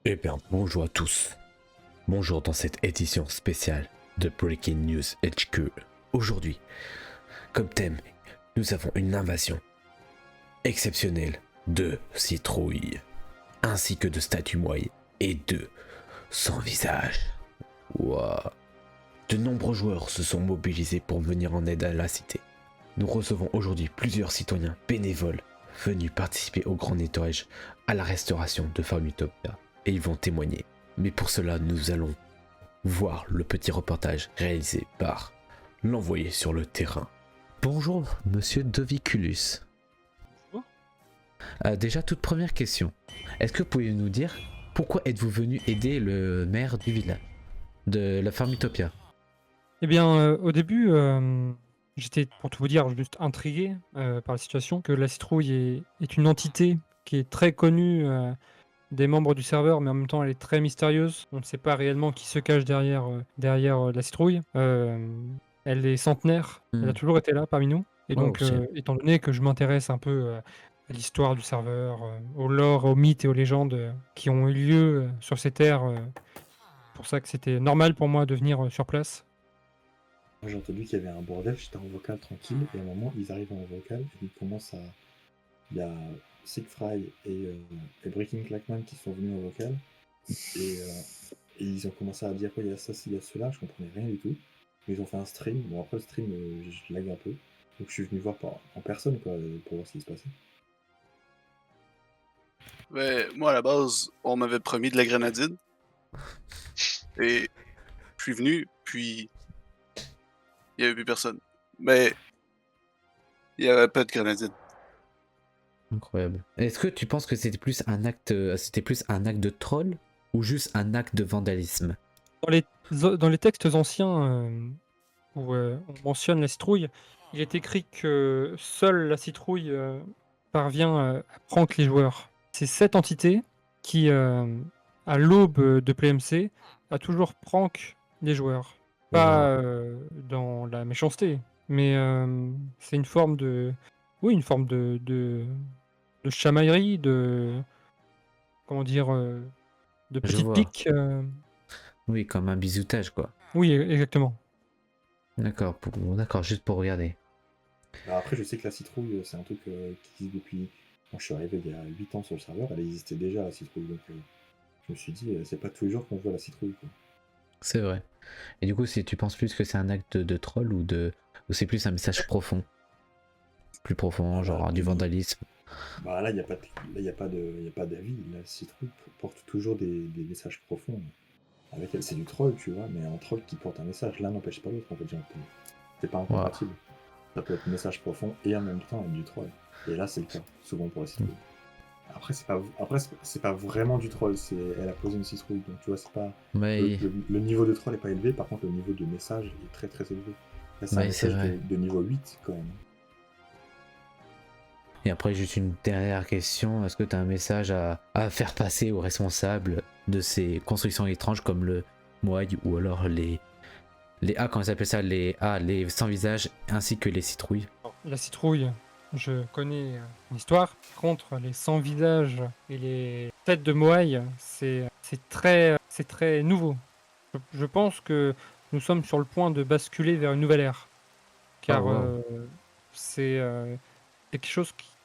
Eh bien, bonjour à tous. Bonjour dans cette édition spéciale de Breaking News HQ. Aujourd'hui, comme thème, nous avons une invasion exceptionnelle de citrouilles, ainsi que de statues moyes et de sans visage. Ouah. De nombreux joueurs se sont mobilisés pour venir en aide à la cité. Nous recevons aujourd'hui plusieurs citoyens bénévoles venus participer au grand nettoyage à la restauration de Farmutopia et ils vont témoigner. Mais pour cela, nous allons voir le petit reportage réalisé par l'envoyé sur le terrain. Bonjour, monsieur Doviculus. Bonjour. Déjà, toute première question. Est-ce que vous pouvez nous dire pourquoi êtes-vous venu aider le maire du village de la Farmutopia? Eh bien, au début, j'étais, pour tout vous dire, juste intrigué par la situation, que la citrouille est une entité qui est très connue des membres du serveur, mais en même temps, elle est très mystérieuse. On ne sait pas réellement qui se cache derrière la citrouille. Elle est centenaire, elle a toujours été là parmi nous. Et Oh, donc, shit. étant donné que je m'intéresse un peu à l'histoire du serveur, au lore, aux mythes et aux légendes qui ont eu lieu sur ces terres, pour ça que c'était normal pour moi de venir sur place. Moi, j'ai entendu qu'il y avait un bordel, j'étais en vocal tranquille, et à un moment, ils arrivent en vocal, et ils commencent à. Il y a Siegfried et Breaking Clackman qui sont venus en vocal, et ils ont commencé à dire quoi, il y a ça, il y a cela, je comprenais rien du tout. Mais ils ont fait un stream, bon après le stream, je lag un peu, donc je suis venu voir en personne quoi, pour voir ce qui se passait. Mais moi, à la base, on m'avait promis de la grenadine. Et je suis venu, puis il n'y avait plus personne. Mais il n'y avait pas de grenadine. Incroyable. Est-ce que tu penses que c'était plus un acte de troll ou juste un acte de vandalisme? Dans les textes anciens où on mentionne la citrouille, il est écrit que seule la citrouille parvient à prank les joueurs. C'est cette entité qui, à l'aube de PMC, a toujours prank les joueurs. Pas dans la méchanceté, mais c'est une forme de... Oui, une forme de chamaillerie, de... Comment dire... de Je petite vois. pique. Oui, comme un bisoutage quoi. Oui, exactement. D'accord, d'accord, juste pour regarder. Alors après, je sais que la citrouille, c'est un truc qui existe depuis. Moi, je suis arrivé il y a 8 ans sur le serveur, elle existait déjà la citrouille, donc je me suis dit, c'est pas tous les jours qu'on voit la citrouille quoi. C'est vrai. Et du coup, si tu penses plus que c'est un acte de troll ou c'est plus un message profond, plus profond, genre du vandalisme. Bah là, il n'y a pas y a pas d'avis. La citrouille porte toujours des messages profonds. Avec elle, c'est du troll, tu vois, mais un troll qui porte un message, l'un n'empêche pas l'autre, en fait, c'est pas Wow. incompatible. Ça peut être un message profond et en même temps du troll. Et là, c'est le cas, souvent pour la citrouille. Après, c'est pas vraiment du troll, elle a posé une citrouille, donc tu vois, c'est pas... Mais Le niveau de troll est pas élevé, par contre, le niveau de message est très très élevé. Là, c'est un Ouais, c'est message vrai. de niveau 8, quand même. Et après, juste une dernière question. Est-ce que tu as un message à faire passer aux responsables de ces constructions étranges comme le Moai ou alors les comment ça s'appelle ça, les sans visage ainsi que les citrouilles? La citrouille, je connais l'histoire. Par contre, les sans-visage et les têtes de Moai, c'est très nouveau. Je pense que nous sommes sur le point de basculer vers une nouvelle ère. Car Oh, wow. c'est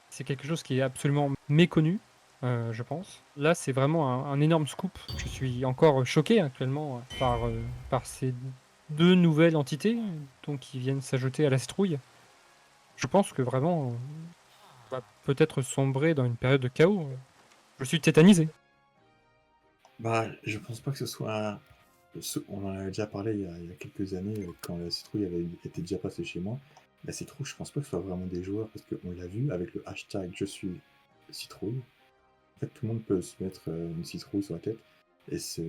c'est quelque chose qui est absolument méconnu, je pense. Là, c'est vraiment un énorme scoop. Je suis encore choqué actuellement par ces deux nouvelles entités donc, qui viennent s'ajouter à la citrouille. Je pense que vraiment, on va peut-être sombrer dans une période de chaos. Je suis tétanisé. Bah, je pense pas que ce soit... On en avait déjà parlé il y a quelques années, quand la citrouille avait été déjà passée chez moi. La citrouille, je pense pas que ce soit vraiment des joueurs, parce qu'on l'a vu avec le hashtag je suis citrouille. En fait, tout le monde peut se mettre une citrouille sur la tête et se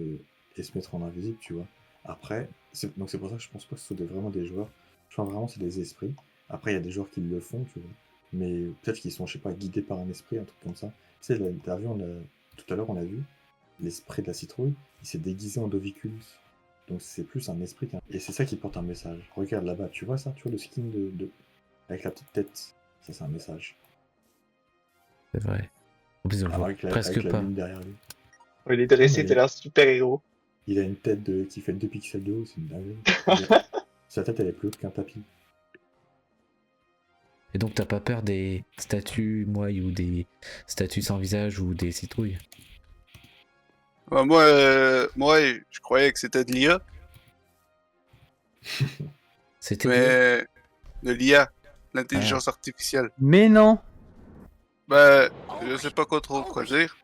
mettre en invisible, tu vois. Après, donc c'est pour ça que je pense pas que ce soit vraiment des joueurs. Je pense vraiment que c'est des esprits. Après, il y a des joueurs qui le font, tu vois. Mais peut-être qu'ils sont, je sais pas, guidés par un esprit, un truc comme ça. Tu sais, tout à l'heure, on a vu l'esprit de la citrouille, il s'est déguisé en Doviculus. Donc c'est plus un esprit qu'un... Et c'est ça qui porte un message. Regarde là-bas, tu vois ça? Tu vois le skin avec la petite tête? Ça, c'est un message. C'est vrai. En plus, on le voit Avec la, presque avec la pas. lune derrière lui. Il est dressé, Mais- t'as l'air super héros. Il a une tête qui fait 2 pixels de haut, c'est une dinguerie. Sa tête, elle est plus haute qu'un tapis. Et donc, t'as pas peur des statues moilles ou des statues sans visage ou des citrouilles? Moi, je croyais que c'était de l'IA, C'était mais de l'IA, l'intelligence artificielle. Mais non. Ben, je sais pas quoi trop quoi dire.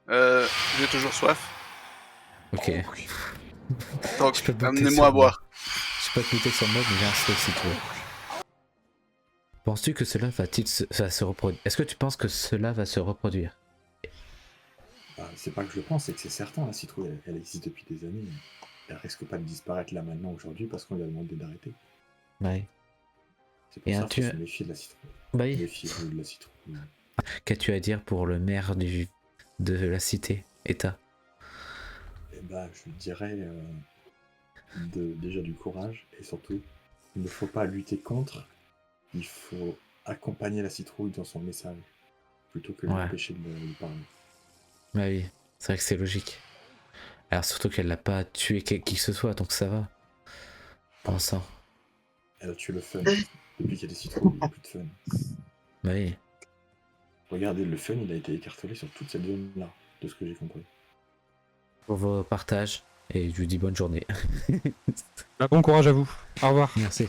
J'ai toujours soif, Ok. donc Je peux te noter amenez-moi sur à boire. Je peux te noter sur mode, mais j'ai un steak citrouille. Penses-tu que cela va se reproduire? Est-ce que tu penses que cela va se reproduire? Bah, c'est pas que je le pense, c'est que c'est certain, la citrouille, elle existe depuis des années. Elle risque pas de disparaître là maintenant aujourd'hui parce qu'on lui a demandé d'arrêter. Ouais. C'est pour Et ça un qu'il faut tu- se méfier de la citrouille. Bah oui. Méfiez-vous de la citrouille. Qu'as-tu à dire pour le maire de la cité, État? Et bah, je dirais déjà du courage et surtout, il ne faut pas lutter contre, il faut accompagner la citrouille dans son message plutôt que Ouais. l'empêcher de lui parler. Bah oui, c'est vrai que c'est logique. Alors surtout qu'elle n'a pas tué qui que ce soit, donc ça va. Pensant. Elle a tué le fun. Depuis qu'il y a des citrouilles, il n'y a plus de fun. Bah oui. Regardez, le fun, il a été écartelé sur toute cette zone-là, de ce que j'ai compris. Pour vos partages, et je vous dis bonne journée. Bah, bon courage à vous. Au revoir. Merci.